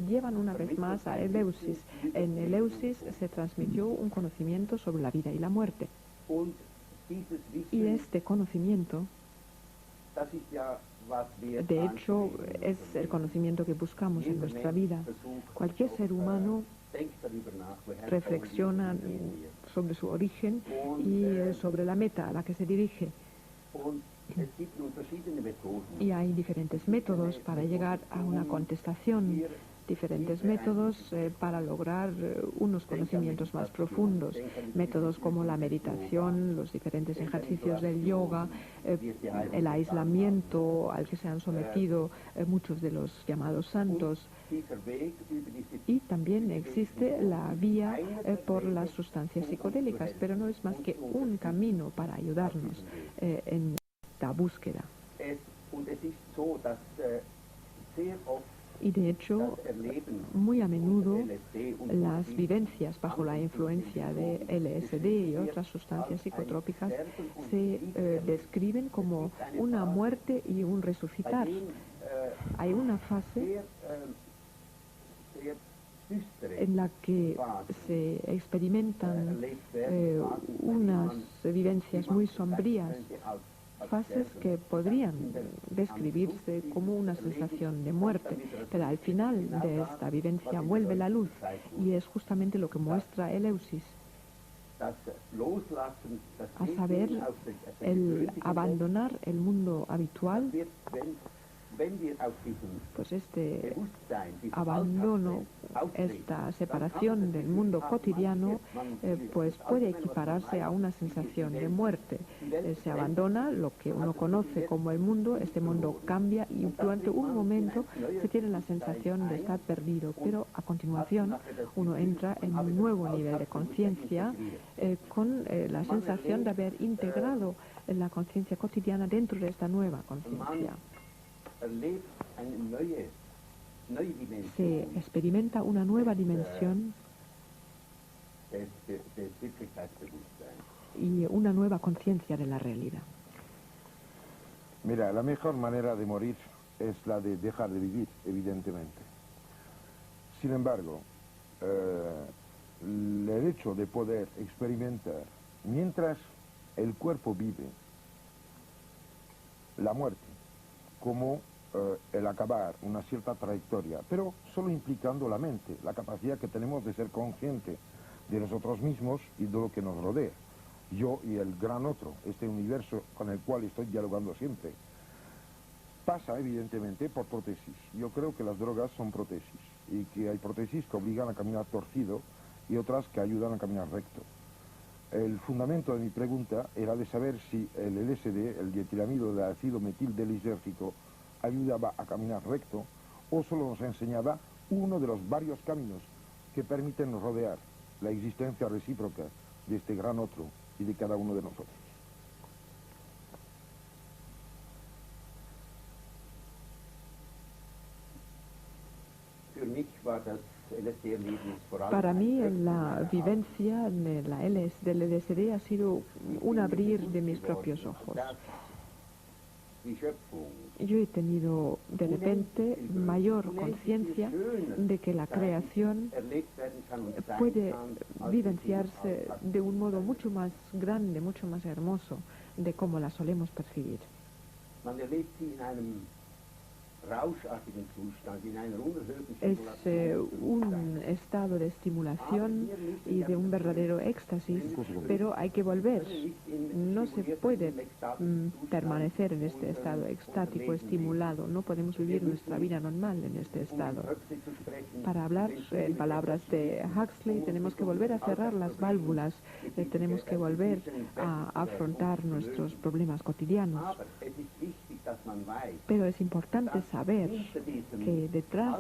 llevan una vez más a Eleusis. En Eleusis se transmitió un conocimiento sobre la vida y la muerte. Y este conocimiento, de hecho, es el conocimiento que buscamos en nuestra vida. Cualquier ser humano reflexiona sobre su origen y sobre la meta a la que se dirige. Y hay diferentes métodos para llegar a una contestación, diferentes métodos para lograr unos conocimientos más profundos, métodos como la meditación, los diferentes ejercicios del yoga, el aislamiento al que se han sometido muchos de los llamados santos. Y también existe la vía por las sustancias psicodélicas, pero no es más que un camino para ayudarnos en esta búsqueda. Y de hecho, muy a menudo las vivencias bajo la influencia de LSD y otras sustancias psicotrópicas se describen como una muerte y un resucitar. Hay una fase en la que se experimentan unas vivencias muy sombrías, fases que podrían describirse como una sensación de muerte, pero al final de esta vivencia vuelve la luz, y es justamente lo que muestra Eleusis, a saber, el abandonar el mundo habitual. Pues este abandono, esta separación del mundo cotidiano, pues puede equipararse a una sensación de muerte. Se abandona lo que uno conoce como el mundo, este mundo cambia y durante un momento se tiene la sensación de estar perdido, pero a continuación uno entra en un nuevo nivel de conciencia con la sensación de haber integrado la conciencia cotidiana dentro de esta nueva conciencia. Se experimenta una nueva dimensión y una nueva conciencia de la realidad. Mira, la mejor manera de morir es la de dejar de vivir, evidentemente. Sin embargo, el hecho de poder experimentar, mientras el cuerpo vive, la muerte, como el acabar una cierta trayectoria, pero solo implicando la mente, la capacidad que tenemos de ser consciente de nosotros mismos y de lo que nos rodea. Yo y el gran otro, este universo con el cual estoy dialogando siempre, pasa evidentemente por prótesis. Yo creo que las drogas son prótesis y que hay prótesis que obligan a caminar torcido y otras que ayudan a caminar recto. El fundamento de mi pregunta era de saber si el LSD, el dietilamida de ácido metildelisérgico, ayudaba a caminar recto o solo nos enseñaba uno de los varios caminos que permiten rodear la existencia recíproca de este gran otro y de cada uno de nosotros. Para mí la vivencia de del LSD ha sido un abrir de mis propios ojos. Yo he tenido de repente mayor conciencia de que la creación puede vivenciarse de un modo mucho más grande, mucho más hermoso de como la solemos percibir. Es un estado de estimulación y de un verdadero éxtasis, pero hay que volver. No se puede permanecer en este estado extático, estimulado. No podemos vivir nuestra vida normal en este estado. Para hablar en palabras de Huxley, tenemos que volver a cerrar las válvulas, tenemos que volver a afrontar nuestros problemas cotidianos. Pero es importante saber que detrás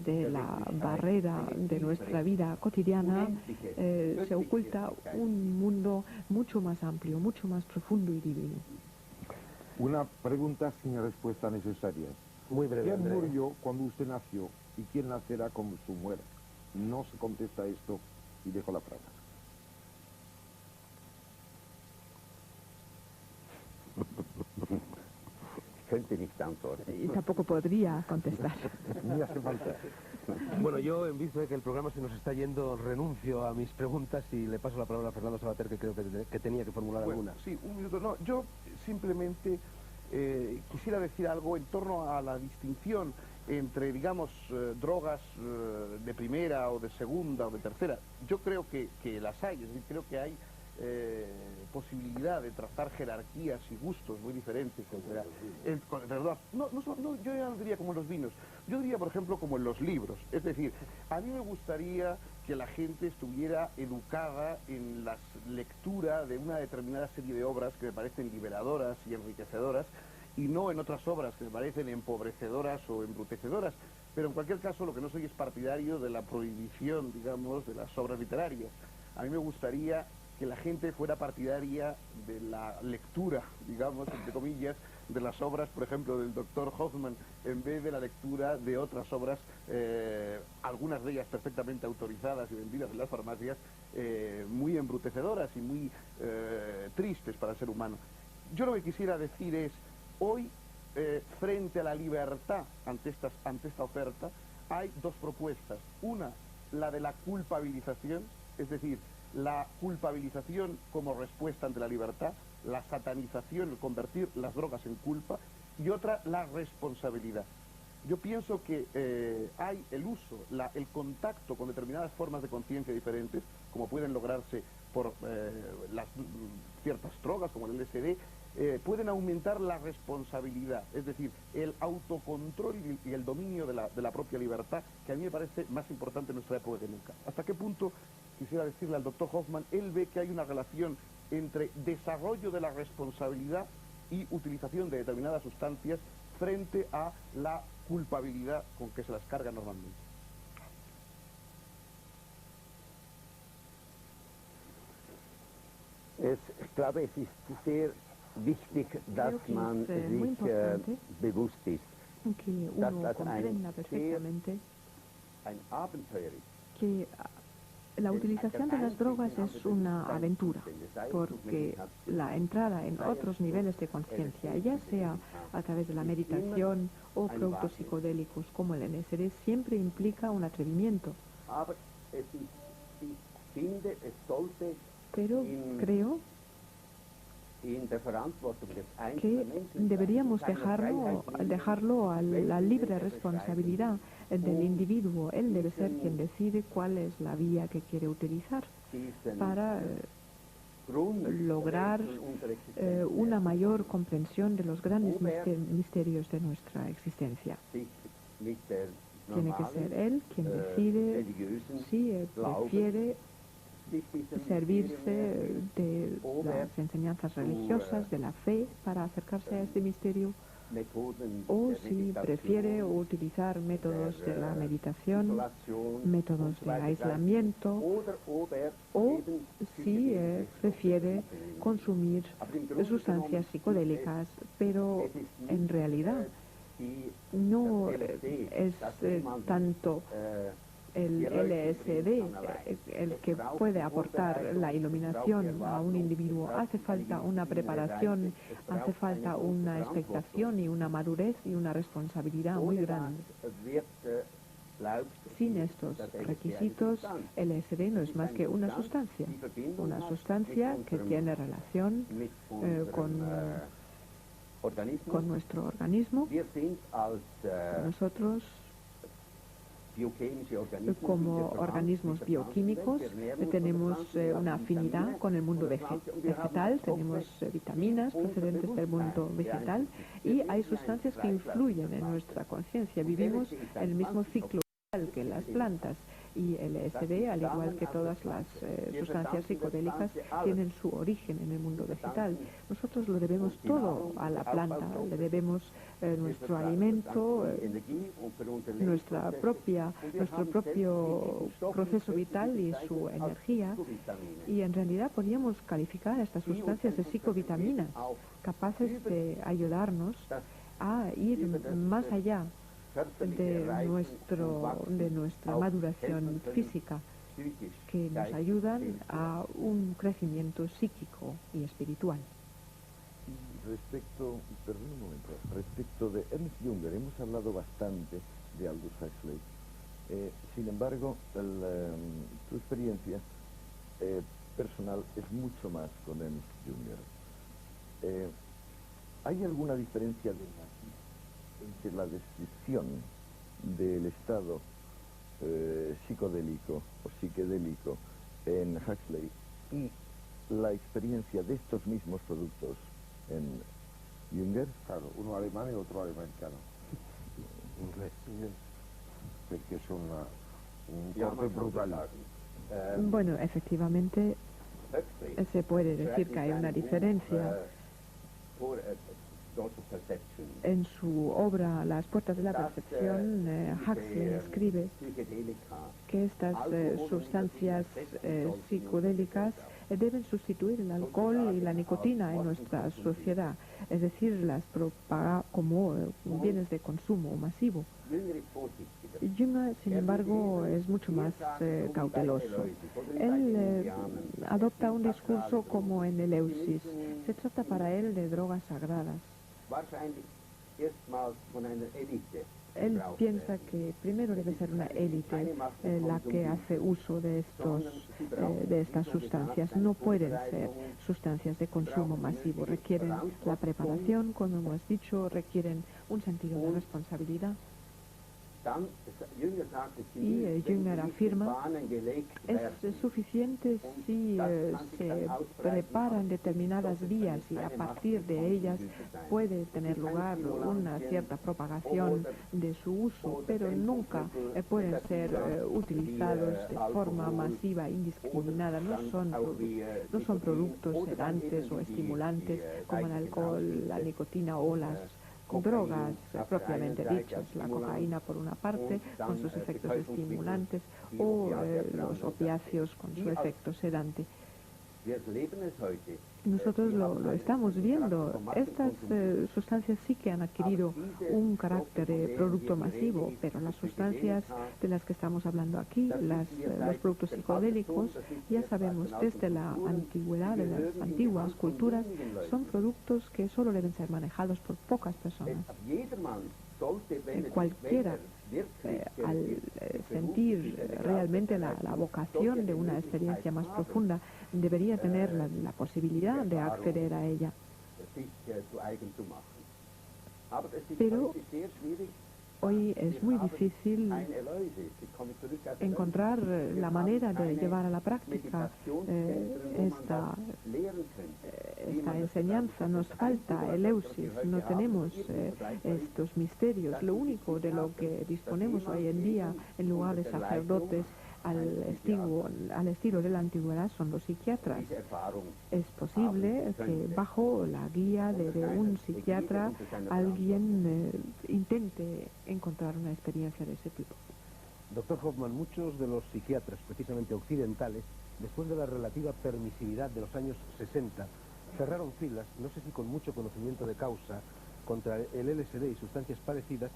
de la barrera de nuestra vida cotidiana se oculta un mundo mucho más amplio, mucho más profundo y divino. Una pregunta sin respuesta necesaria. Muy breve, ¿Quién Andrea. murió cuando usted nació y quién nacerá con su muerte? No se contesta esto y dejo la frase. Y tampoco podría contestar. Ni hace falta. Bueno, yo en vista de que el programa se nos está yendo, renuncio a mis preguntas y le paso la palabra a Fernando Savater, que creo que tenía que formular alguna. Sí, un minuto. No, yo simplemente quisiera decir algo en torno a la distinción entre, digamos, drogas de primera o de segunda o de tercera. Yo creo que las hay, es decir, creo que hay posibilidad de trazar jerarquías y gustos muy diferentes yo ya no diría como en los vinos, yo diría por ejemplo como en los libros. Es decir, a mí me gustaría que la gente estuviera educada en la lectura de una determinada serie de obras que me parecen liberadoras y enriquecedoras, y no en otras obras que me parecen empobrecedoras o embrutecedoras. Pero en cualquier caso lo que no soy es partidario de la prohibición, digamos, de las obras literarias. A mí me gustaría que la gente fuera partidaria de la lectura, digamos, entre comillas, de las obras, por ejemplo, del doctor Hoffman, en vez de la lectura de otras obras, algunas de ellas perfectamente autorizadas y vendidas en las farmacias, muy embrutecedoras y muy tristes para el ser humano. Yo lo que quisiera decir es, hoy, frente a la libertad ante esta oferta, hay dos propuestas. Una, la de la culpabilización, es decir, la culpabilización como respuesta ante la libertad, la satanización, el convertir las drogas en culpa, y otra, la responsabilidad. Yo pienso que hay el uso, el contacto con determinadas formas de conciencia diferentes, como pueden lograrse por ciertas drogas, como el LSD, pueden aumentar la responsabilidad, es decir, el autocontrol y el dominio de la propia libertad, que a mí me parece más importante en nuestra época que nunca. ¿Hasta qué punto, quisiera decirle al doctor Hoffman, él ve que hay una relación entre desarrollo de la responsabilidad y utilización de determinadas sustancias frente a la culpabilidad con que se las carga normalmente? Ich glaube, es ist sehr wichtig, dass man sich bewusst ist, que uno comprenda perfectamente que la utilización de las drogas es una aventura, porque la entrada en otros niveles de conciencia, ya sea a través de la meditación o productos psicodélicos como el LSD, siempre implica un atrevimiento. Pero creo que deberíamos dejarlo a la libre responsabilidad del individuo. Él debe ser quien decide cuál es la vía que quiere utilizar para lograr una mayor comprensión de los grandes misterios de nuestra existencia. Tiene que ser él quien decide si prefiere servirse de las enseñanzas religiosas, de la fe, para acercarse a este misterio, o si prefiere utilizar métodos de la meditación, métodos de aislamiento, o si prefiere consumir sustancias psicodélicas, pero en realidad no es tanto el LSD el que puede aportar la iluminación a un individuo. Hace falta una preparación, hace falta una expectación y una madurez y una responsabilidad muy grande. Sin estos requisitos, el LSD no es más que una sustancia que tiene relación con nuestro organismo. Nosotros, como organismos bioquímicos, tenemos una afinidad con el mundo vegetal, tenemos vitaminas procedentes del mundo vegetal y hay sustancias que influyen en nuestra conciencia. Vivimos el mismo ciclo que las plantas, y el LSD, al igual que todas las sustancias psicodélicas, tienen su origen en el mundo vegetal. Nosotros lo debemos todo a la planta, le debemos nuestro alimento, nuestro propio proceso vital y su energía, y en realidad podríamos calificar a estas sustancias de psicovitaminas, capaces de ayudarnos a ir más allá de nuestra maduración física, que nos ayudan a un crecimiento psíquico y espiritual. Respecto de Ernst Jünger, hemos hablado bastante de Aldous Huxley. Sin embargo, tu experiencia personal es mucho más con Ernst Jünger. ¿Hay alguna diferencia entre la descripción del estado psicodélico o psiquedélico en Huxley y la experiencia de estos mismos productos en Jünger? Claro, uno alemán y otro americano. Inglés. Porque es un corte brutal. Bueno, efectivamente se puede decir que hay una diferencia. En su obra Las puertas de la percepción, Huxley escribe que estas sustancias psicodélicas deben sustituir el alcohol y la nicotina en nuestra sociedad, es decir, las propaga como bienes de consumo masivo. Jünger, sin embargo, es mucho más cauteloso. Él adopta un discurso como en Eleusis. Se trata para él de drogas sagradas. Él piensa que primero debe ser una élite la que hace uso de estas sustancias. No pueden ser sustancias de consumo masivo. Requieren la preparación, como hemos dicho, requieren un sentido de responsabilidad. Y Jünger afirma, es suficiente si se preparan determinadas vías y a partir de ellas puede tener lugar una cierta propagación de su uso, pero nunca pueden ser utilizados de forma masiva, indiscriminada. No son productos sedantes o estimulantes como el alcohol, la nicotina o las drogas propiamente dichas, la cocaína por una parte con sus efectos estimulantes o los opiáceos con su efecto sedante. Nosotros lo estamos viendo. Estas sustancias sí que han adquirido un carácter de producto masivo, pero las sustancias de las que estamos hablando aquí, los productos psicodélicos, ya sabemos desde la antigüedad, de las antiguas culturas, son productos que solo deben ser manejados por pocas personas. Cualquiera, al sentir realmente la vocación de una experiencia más profunda, debería tener la posibilidad de acceder a ella. Pero hoy es muy difícil encontrar esta enseñanza, nos falta Eleusis, no tenemos estos misterios. Lo único de lo que disponemos hoy en día, en lugar de sacerdotes al estilo de la antigüedad, son los psiquiatras. Es posible que bajo la guía de un psiquiatra alguien intente encontrar una experiencia de ese tipo. Doctor Hoffman, muchos de los psiquiatras, precisamente occidentales, después de la relativa permisividad de los años 60, cerraron filas, no sé si con mucho conocimiento de causa, contra el LSD y sustancias parecidas,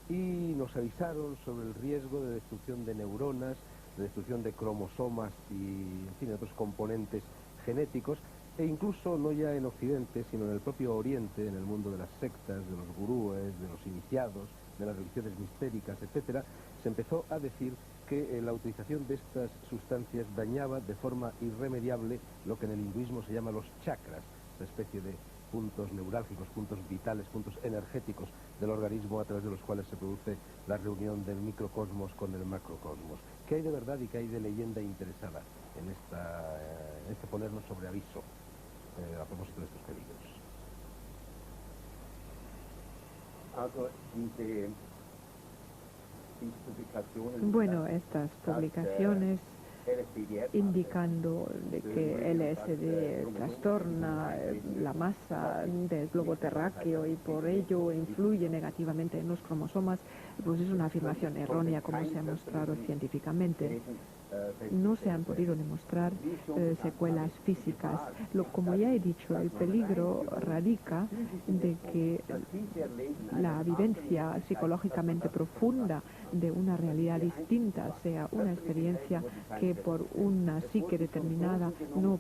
y nos avisaron sobre el riesgo de destrucción de neuronas, de destrucción de cromosomas y, en fin, otros componentes genéticos, e incluso no ya en Occidente, sino en el propio Oriente, en el mundo de las sectas, de los gurúes, de los iniciados, de las religiones mistéricas, etcétera, se empezó a decir que la utilización de estas sustancias dañaba de forma irremediable lo que en el hinduismo se llama los chakras, esa especie de puntos neurálgicos, puntos vitales, puntos energéticos del organismo a través de los cuales se produce la reunión del microcosmos con el macrocosmos. ¿Qué hay de verdad y qué hay de leyenda interesada en este ponernos sobre aviso a propósito de estos peligros? Bueno, estas publicaciones indicando de que LSD trastorna la masa del globo terráqueo y por ello influye negativamente en los cromosomas, pues es una afirmación errónea, como se ha mostrado científicamente. No se han podido demostrar secuelas físicas. Como ya he dicho, el peligro radica de que la vivencia psicológicamente profunda de una realidad distinta sea una experiencia que por una psique determinada no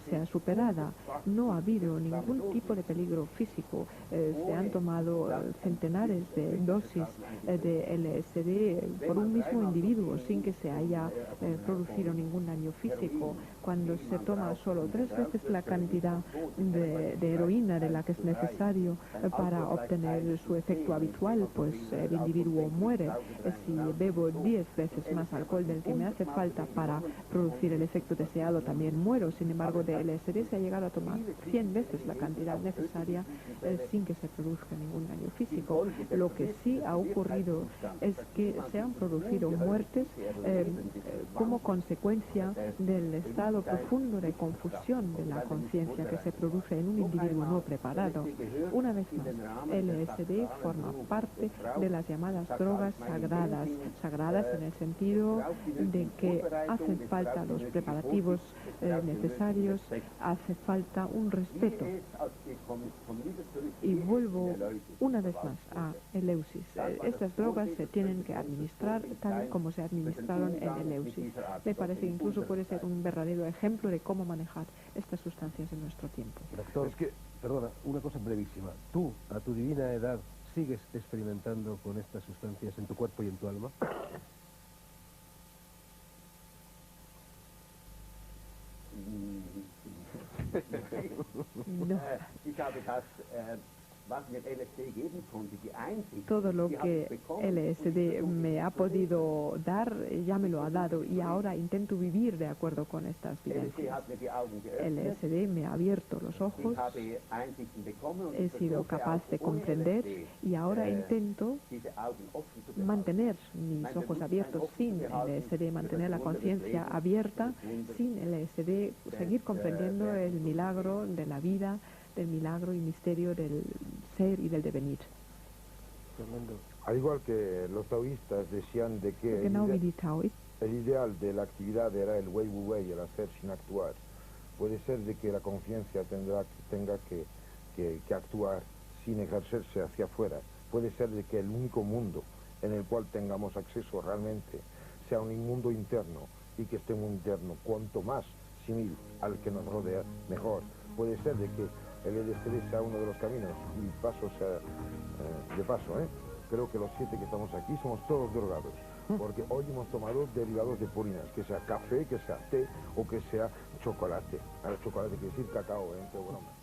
sea superada. No ha habido ningún tipo de peligro físico. Se han tomado centenares de dosis de LSD por un mismo individuo sin que se haya producido ningún daño físico. Cuando se toma solo 3 veces la cantidad de heroína de la que es necesario para obtener su efecto habitual, pues el individuo muere. Si bebo 10 veces más alcohol del que me hace falta para producir el efecto deseado, también muero. Sin embargo, de LSD se ha llegado a tomar 100 veces la cantidad necesaria sin que se produzca ningún daño físico. Lo que sí ha ocurrido es que se han producido muertes como consecuencia del estado profundo de confusión de la conciencia que se produce en un individuo no preparado. Una vez más, LSD forma parte de las llamadas drogas sagradas. Sagradas en el sentido de que hacen falta los preparativos necesarios, hace falta un respeto. Y vuelvo una vez más a Eleusis. Estas drogas se tienen que administrar tal como se administraron en Eleusis. Me parece que incluso puede ser un verdadero ejemplo de cómo manejar estas sustancias en nuestro tiempo. Doctor, perdona, una cosa brevísima. ¿Tú, a tu divina edad, sigues experimentando con estas sustancias en tu cuerpo y en tu alma? No. Todo lo que LSD me ha podido dar, ya me lo ha dado y ahora intento vivir de acuerdo con estas vivencias. LSD me ha abierto los ojos, he sido capaz de comprender y ahora intento mantener mis ojos abiertos sin LSD, mantener la conciencia abierta sin LSD, seguir comprendiendo el milagro de la vida, del milagro y misterio del ser y del devenir. Al igual que los taoístas decían de que el ideal de la actividad era el wei wu wei, el hacer sin actuar, puede ser de que la conciencia tenga que actuar sin ejercerse hacia afuera. Puede ser de que el único mundo en el cual tengamos acceso realmente sea un mundo interno y que este mundo interno, cuanto más simil al que nos rodea, mejor. Puede ser de que el LSD sea uno de los caminos y de paso, creo que los 7 que estamos aquí somos todos drogados, porque hoy hemos tomado derivados de purinas, que sea café, que sea té o que sea chocolate. Ahora chocolate quiere decir cacao, entre bromas.